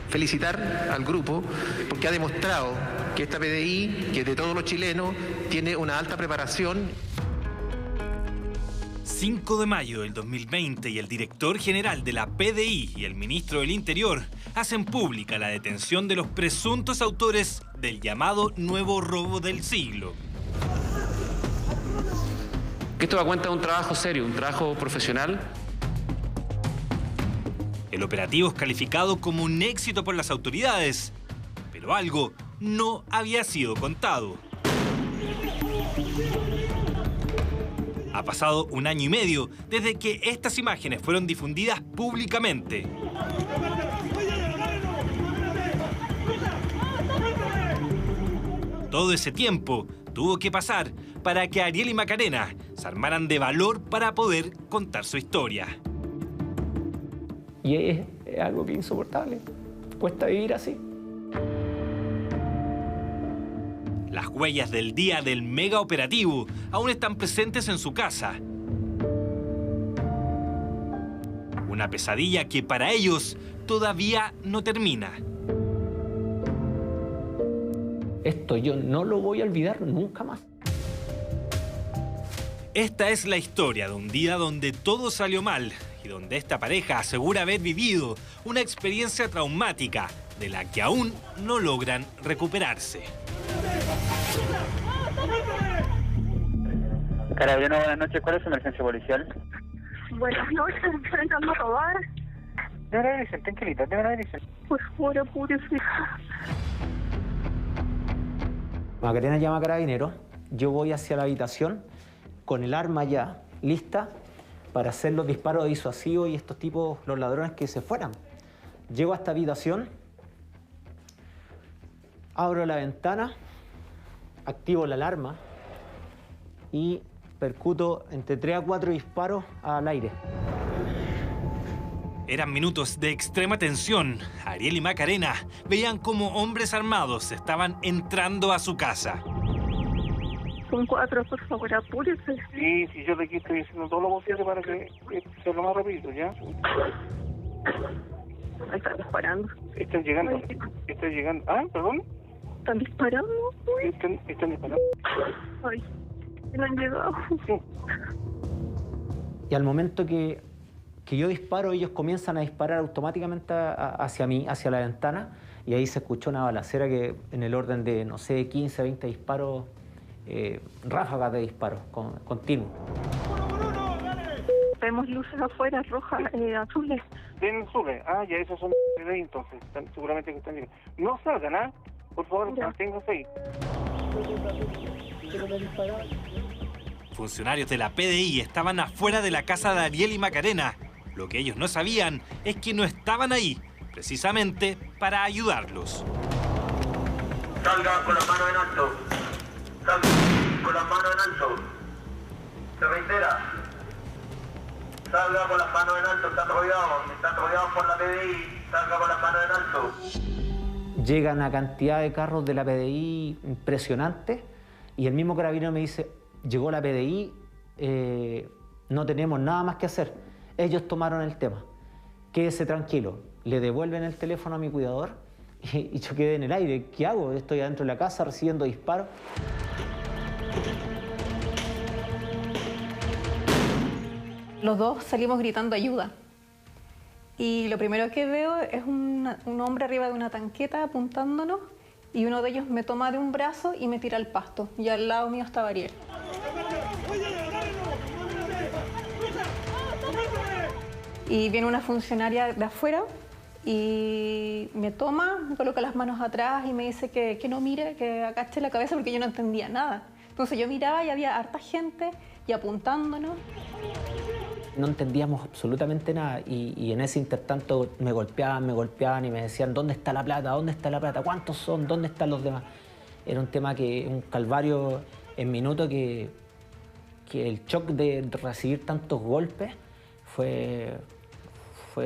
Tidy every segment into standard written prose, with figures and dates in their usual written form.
felicitar al grupo porque ha demostrado que esta PDI, que de todos los chilenos, tiene una alta preparación. 5 de mayo del 2020 y el director general de la PDI y el ministro del Interior hacen pública la detención de los presuntos autores del llamado nuevo robo del siglo. Esto da cuenta de un trabajo serio, un trabajo profesional. El operativo es calificado como un éxito por las autoridades, pero algo no había sido contado. Ha pasado 1 año y medio desde que estas imágenes fueron difundidas públicamente. Todo ese tiempo tuvo que pasar para que Ariel y Macarena se armaran de valor para poder contar su historia. Y es algo que es insoportable. Cuesta vivir así. Las huellas del día del mega operativo aún están presentes en su casa. Una pesadilla que para ellos todavía no termina. Esto yo no lo voy a olvidar nunca más. Esta es la historia de un día donde todo salió mal y donde esta pareja asegura haber vivido una experiencia traumática de la que aún no logran recuperarse. Carabinero, buenas noches. ¿Cuál es su emergencia policial? Buenas noches, me están entrando a robar. Deme la dirección, tranquilita, deme la dirección. Por favor, apúrese. Macarena llama a Carabineros. Yo voy hacia la habitación con el arma ya lista para hacer los disparos disuasivos y estos tipos, los ladrones, que se fueran. Llego a esta habitación, abro la ventana, activo la alarma y percuto entre 3 a 4 disparos al aire. Eran minutos de extrema tensión. Ariel y Macarena veían cómo hombres armados estaban entrando a su casa. Son 4, por favor, apúrese. Sí, yo de aquí estoy haciendo todo lo posible para que sea lo más rápido, ¿ya? Ahí están disparando. Están llegando. Están llegando. Ah, perdón. ¿Están disparando? Uy. Están disparando. Ay, no han llegado. Sí. Y al momento que yo disparo, ellos comienzan a disparar automáticamente hacia mí, hacia la ventana, y ahí se escuchó una balacera que en el orden de, no sé, 15, 20 disparos, ráfagas de disparos continuos. Vemos luces afuera, rojas, azules. ¿Ven azules? Ah, ya esos son de ahí, entonces. Seguramente que están llegando. No salgan, ¿ah? Por favor, manténganse ahí. Funcionarios de la PDI estaban afuera de la casa de Ariel y Macarena. Lo que ellos no sabían es que no estaban ahí, precisamente para ayudarlos. Salga con las manos en alto. Salga con las manos en alto. Se reitera. Salga con las manos en alto. Están rodeados por la PDI. Salga con las manos en alto. Llega una cantidad de carros de la PDI impresionante y el mismo carabinero me dice: llegó la PDI, no tenemos nada más que hacer. Ellos tomaron el tema. Quédese tranquilo. Le devuelven el teléfono a mi cuidador y yo quedé en el aire. ¿Qué hago? Estoy adentro de la casa recibiendo disparos. Los dos salimos gritando ayuda. Y lo primero que veo es un hombre arriba de una tanqueta apuntándonos y uno de ellos me toma de un brazo y me tira al pasto. Y al lado mío estaba Ariel. Y viene una funcionaria de afuera y me toma, me coloca las manos atrás y me dice que no mire, que agache la cabeza porque yo no entendía nada. Entonces yo miraba y había harta gente y apuntándonos. No entendíamos absolutamente nada y en ese intertanto me golpeaban y me decían: ¿dónde está la plata? ¿Dónde está la plata? ¿Cuántos son? ¿Dónde están los demás? Era un tema un calvario en minuto que el shock de recibir tantos golpes fue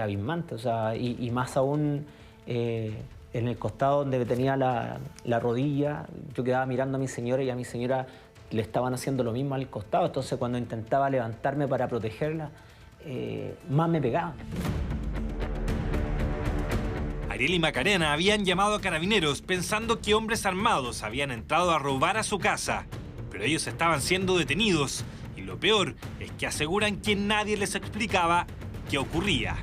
abismante, o sea, y más aún en el costado donde tenía la rodilla. Yo quedaba mirando a mi señora y a mi señora le estaban haciendo lo mismo al costado, entonces cuando intentaba levantarme para protegerla, más me pegaban. Ariel y Macarena habían llamado a carabineros pensando que hombres armados habían entrado a robar a su casa, pero ellos estaban siendo detenidos y lo peor es que aseguran que nadie les explicaba qué ocurría.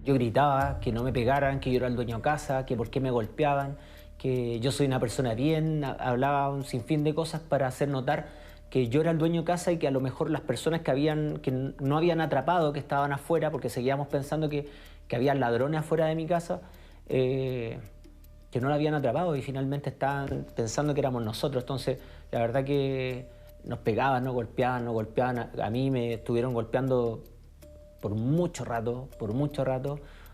Yo gritaba que no me pegaran, que yo era el dueño de casa, que por qué me golpeaban, que yo soy una persona bien, hablaba un sinfín de cosas para hacer notar que yo era el dueño de casa y que a lo mejor las personas que no habían atrapado, que estaban afuera, porque seguíamos pensando que había ladrones afuera de mi casa, que no la habían atrapado y finalmente estaban pensando que éramos nosotros. Entonces, la verdad que nos pegaban, nos golpeaban. A mí me estuvieron golpeando por mucho rato,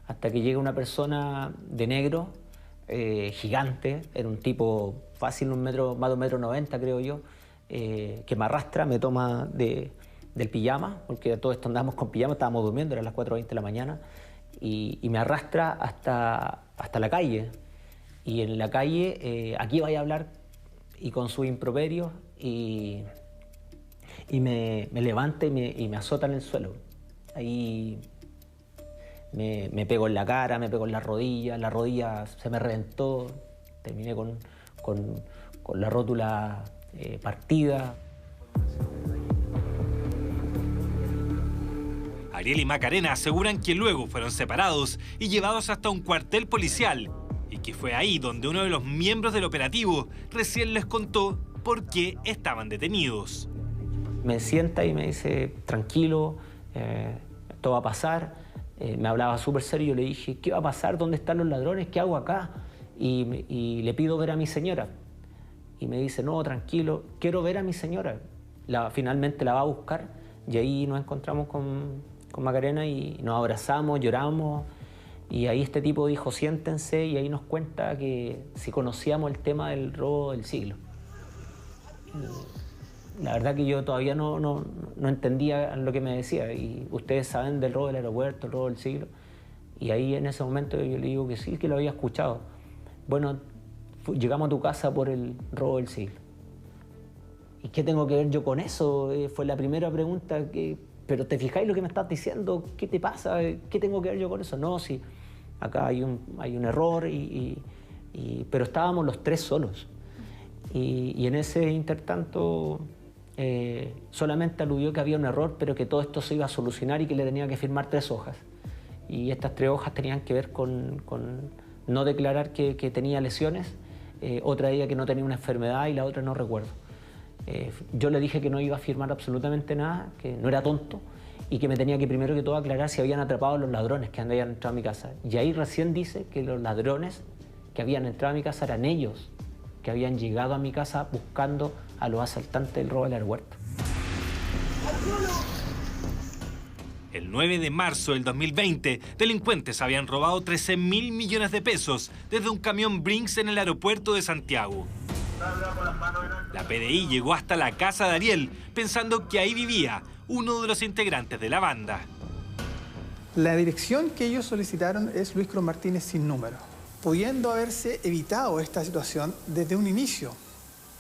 hasta que llega una persona de negro, gigante, era un tipo fácil, más de 1,90 m, creo yo, que me arrastra, me toma del pijama, porque todo esto andábamos con pijama, estábamos durmiendo, eran las 4:20 de la mañana, y me arrastra hasta la calle. Y en la calle, aquí vaya a hablar, y con sus improperios, y me levanta y me azota en el suelo. Ahí me pegó en la cara, me pegó en la rodilla se me reventó, terminé con la rótula partida. Ariel y Macarena aseguran que luego fueron separados y llevados hasta un cuartel policial y que fue ahí donde uno de los miembros del operativo recién les contó por qué estaban detenidos. Me sienta y me dice, tranquilo, esto va a pasar. Me hablaba súper serio, yo le dije, ¿qué va a pasar? ¿Dónde están los ladrones? ¿Qué hago acá? Y le pido ver a mi señora. Y me dice, no, tranquilo, quiero ver a mi señora. Finalmente la va a buscar y ahí nos encontramos con Macarena y nos abrazamos, lloramos. Y ahí este tipo dijo, siéntense, y ahí nos cuenta que si conocíamos el tema del robo del siglo. La verdad que yo todavía no entendía lo que me decía. Y ustedes saben del robo del aeropuerto, el robo del siglo. Y ahí en ese momento yo le digo que sí, que lo había escuchado. Bueno, llegamos a tu casa por el robo del siglo. ¿Y qué tengo que ver yo con eso? Fue la primera pregunta. ¿Pero te fijáis lo que me estás diciendo? ¿Qué te pasa? ¿Qué tengo que ver yo con eso? No, sí, acá hay un error, pero estábamos los tres solos. Y en ese intertanto solamente aludió que había un error, pero que todo esto se iba a solucionar y que le tenía que firmar 3 hojas. Y estas 3 hojas tenían que ver con no declarar que tenía lesiones, otra de ellas que no tenía una enfermedad y la otra no recuerdo. Yo le dije que no iba a firmar absolutamente nada, que no era tonto y que me tenía que primero que todo aclarar si habían atrapado a los ladrones que habían entrado a mi casa. Y ahí recién dice que los ladrones que habían entrado a mi casa eran ellos, que habían llegado a mi casa buscando a los asaltantes del robo del aeropuerto. El 9 de marzo del 2020, delincuentes habían robado 13.000 millones de pesos desde un camión Brinks en el aeropuerto de Santiago. La PDI llegó hasta la casa de Ariel pensando que ahí vivía uno de los integrantes de la banda. La dirección que ellos solicitaron es Luis Cruz Martínez sin número, pudiendo haberse evitado esta situación desde un inicio,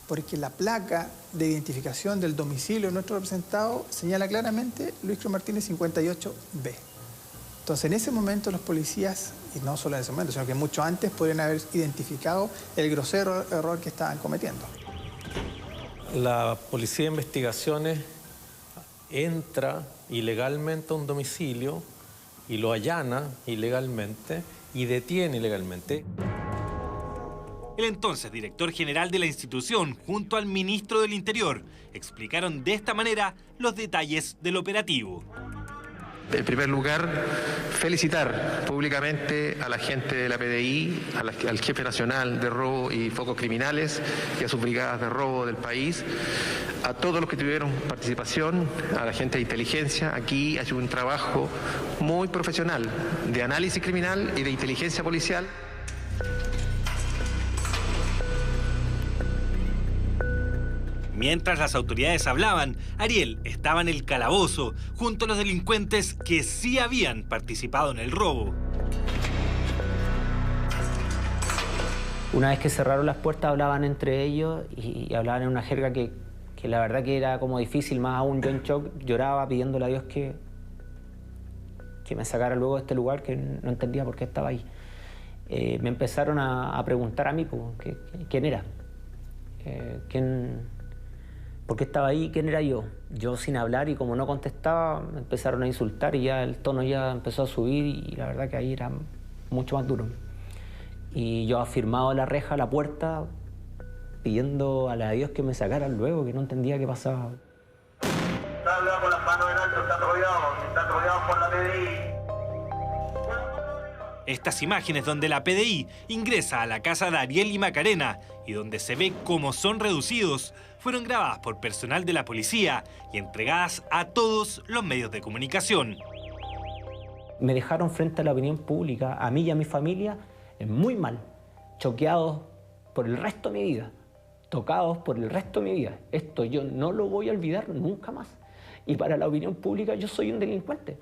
porque la placa de identificación del domicilio de nuestro representado señala claramente Luis Cruz Martínez 58B. Entonces, en ese momento los policías, y no solo en ese momento, sino que mucho antes, podrían haber identificado el grosero error que estaban cometiendo. La Policía de Investigaciones entra ilegalmente a un domicilio y lo allana ilegalmente y detiene ilegalmente. El entonces director general de la institución, junto al ministro del Interior, explicaron de esta manera los detalles del operativo. En primer lugar, felicitar públicamente a la gente de la PDI, al jefe nacional de robo y focos criminales y a sus brigadas de robo del país, a todos los que tuvieron participación, a la gente de inteligencia. Aquí ha sido un trabajo muy profesional de análisis criminal y de inteligencia policial. Mientras las autoridades hablaban, Ariel estaba en el calabozo junto a los delincuentes que sí habían participado en el robo. Una vez que cerraron las puertas hablaban entre ellos y hablaban en una jerga que la verdad que era como difícil, más aún yo en shock, lloraba pidiéndole a Dios que me sacara luego de este lugar, que no entendía por qué estaba ahí. me empezaron a preguntar a mí quién era, por qué estaba ahí, quién era yo. Yo sin hablar, y como no contestaba, me empezaron a insultar y ya el tono ya empezó a subir, y la verdad que ahí era mucho más duro. Y yo afirmado a la reja, a la puerta, pidiendo a Dios que me sacaran luego, que no entendía qué pasaba. Salga con las manos en alto, están rodeados por la PDI. Estas imágenes donde la PDI ingresa a la casa de Ariel y Macarena y donde se ve cómo son reducidos, fueron grabadas por personal de la policía y entregadas a todos los medios de comunicación. Me dejaron frente a la opinión pública, a mí y a mi familia, muy mal, choqueados por el resto de mi vida, tocados por el resto de mi vida. Esto yo no lo voy a olvidar nunca más. Y para la opinión pública yo soy un delincuente.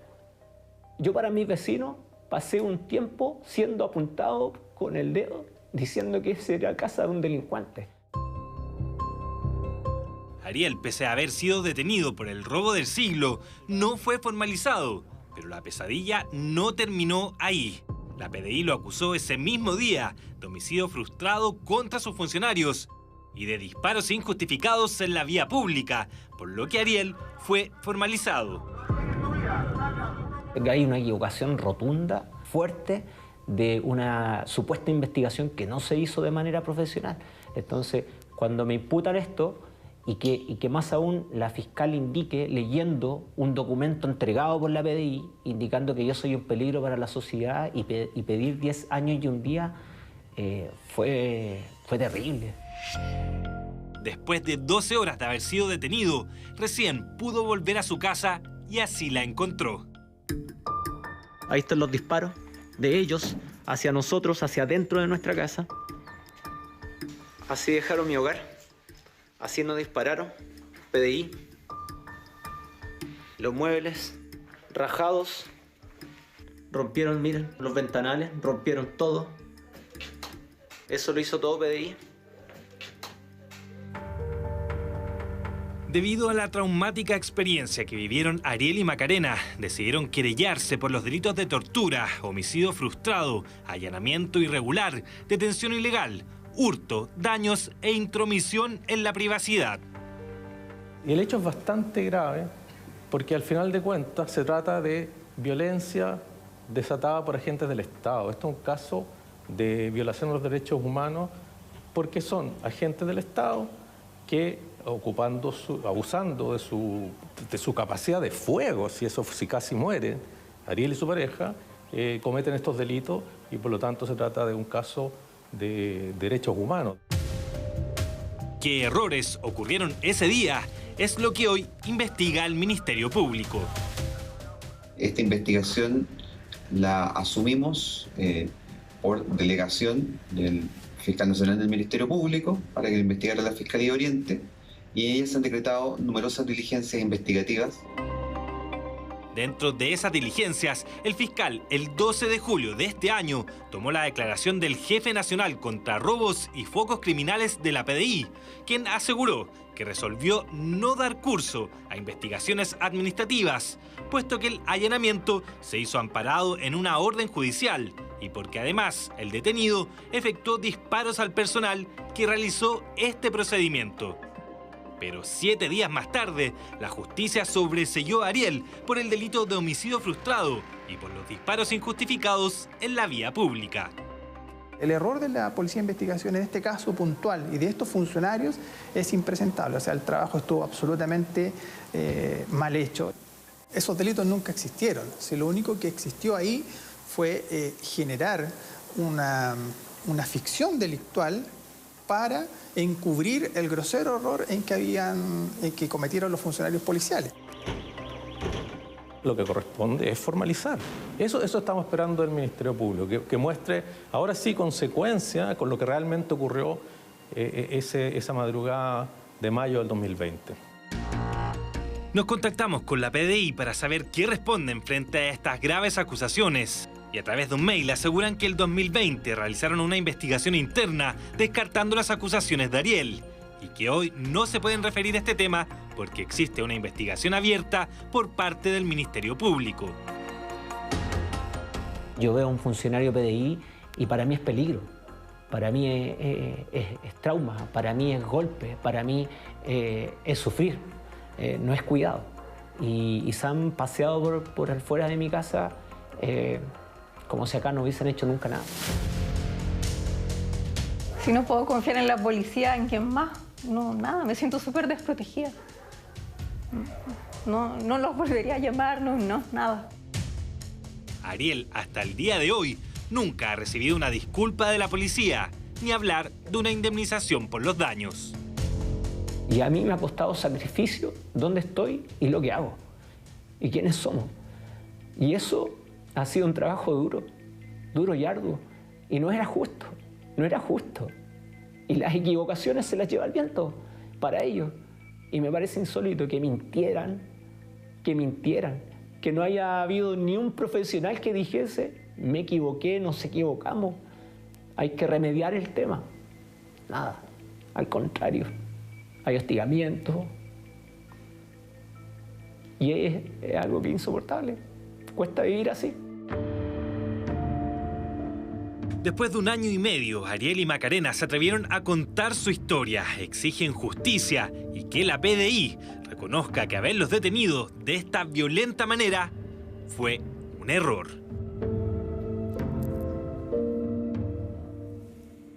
Yo para mis vecinos pasé un tiempo siendo apuntado con el dedo, diciendo que esa era casa de un delincuente. Ariel, pese a haber sido detenido por el robo del siglo, no fue formalizado, pero la pesadilla no terminó ahí. La PDI lo acusó ese mismo día de homicidio frustrado contra sus funcionarios y de disparos injustificados en la vía pública, por lo que Ariel fue formalizado. Hay una equivocación rotunda, fuerte, de una supuesta investigación que no se hizo de manera profesional. Entonces, cuando me imputan esto, y que más aún la fiscal indique, leyendo un documento entregado por la PDI, indicando que yo soy un peligro para la sociedad, y pedir 10 años y un día, fue terrible. Después de 12 horas de haber sido detenido, recién pudo volver a su casa y así la encontró. Ahí están los disparos de ellos hacia nosotros, hacia adentro de nuestra casa. Así dejaron mi hogar, así nos dispararon, PDI. Los muebles rajados, rompieron, miren, los ventanales, rompieron todo. Eso lo hizo todo PDI. Debido a la traumática experiencia que vivieron Ariel y Macarena, decidieron querellarse por los delitos de tortura, homicidio frustrado, allanamiento irregular, detención ilegal, hurto, daños e intromisión en la privacidad. Y el hecho es bastante grave porque al final de cuentas se trata de violencia desatada por agentes del Estado. Esto es un caso de violación de los derechos humanos porque son agentes del Estado que abusando de su capacidad de fuego, si casi mueren, Ariel y su pareja, cometen estos delitos y por lo tanto se trata de un caso de derechos humanos. ¿Qué errores ocurrieron ese día? Es lo que hoy investiga el Ministerio Público. Esta investigación la asumimos por delegación del Fiscal Nacional del Ministerio Público para que investigara la Fiscalía Oriente, y en ellas se han decretado numerosas diligencias investigativas. Dentro de esas diligencias, el fiscal, el 12 de julio de este año, tomó la declaración del jefe nacional contra robos y focos criminales de la PDI, quien aseguró que resolvió no dar curso a investigaciones administrativas, puesto que el allanamiento se hizo amparado en una orden judicial y porque además el detenido efectuó disparos al personal que realizó este procedimiento. Pero 7 días más tarde, la justicia sobreseyó a Ariel por el delito de homicidio frustrado y por los disparos injustificados en la vía pública. El error de la Policía de Investigación en este caso puntual y de estos funcionarios es impresentable. O sea, el trabajo estuvo absolutamente mal hecho. Esos delitos nunca existieron. Si lo único que existió ahí fue generar una ficción delictual para encubrir el grosero error en que cometieron los funcionarios policiales. Lo que corresponde es formalizar. Eso estamos esperando del Ministerio Público, que muestre ahora sí consecuencia con lo que realmente ocurrió esa madrugada de mayo del 2020. Nos contactamos con la PDI para saber qué responden frente a estas graves acusaciones. Y a través de un mail aseguran que el 2020 realizaron una investigación interna descartando las acusaciones de Ariel y que hoy no se pueden referir a este tema porque existe una investigación abierta por parte del Ministerio Público. Yo veo a un funcionario PDI Y para mí es peligro, para mí es trauma, para mí es golpe, para mí es sufrir, no es cuidado. Y se han paseado por fuera de mi casa como si acá no hubiesen hecho nunca nada. Si no puedo confiar en la policía, ¿en quién más? No, nada, me siento súper desprotegida. No los volvería a llamar, no, nada. Ariel, hasta el día de hoy, nunca ha recibido una disculpa de la policía, ni hablar de una indemnización por los daños. Y a mí me ha costado sacrificio dónde estoy y lo que hago, y quiénes somos. Y eso ha sido un trabajo duro y arduo, y no era justo. Y las equivocaciones se las lleva el viento para ellos. Y me parece insólito que mintieran, que no haya habido ni un profesional que dijese, me equivoqué, nos equivocamos, hay que remediar el tema. Nada, al contrario, hay hostigamiento. Y es algo que es insoportable, cuesta vivir así. Después de 1 año y medio, Ariel y Macarena se atrevieron a contar su historia, exigen justicia y que la PDI reconozca que haberlos detenido de esta violenta manera fue un error.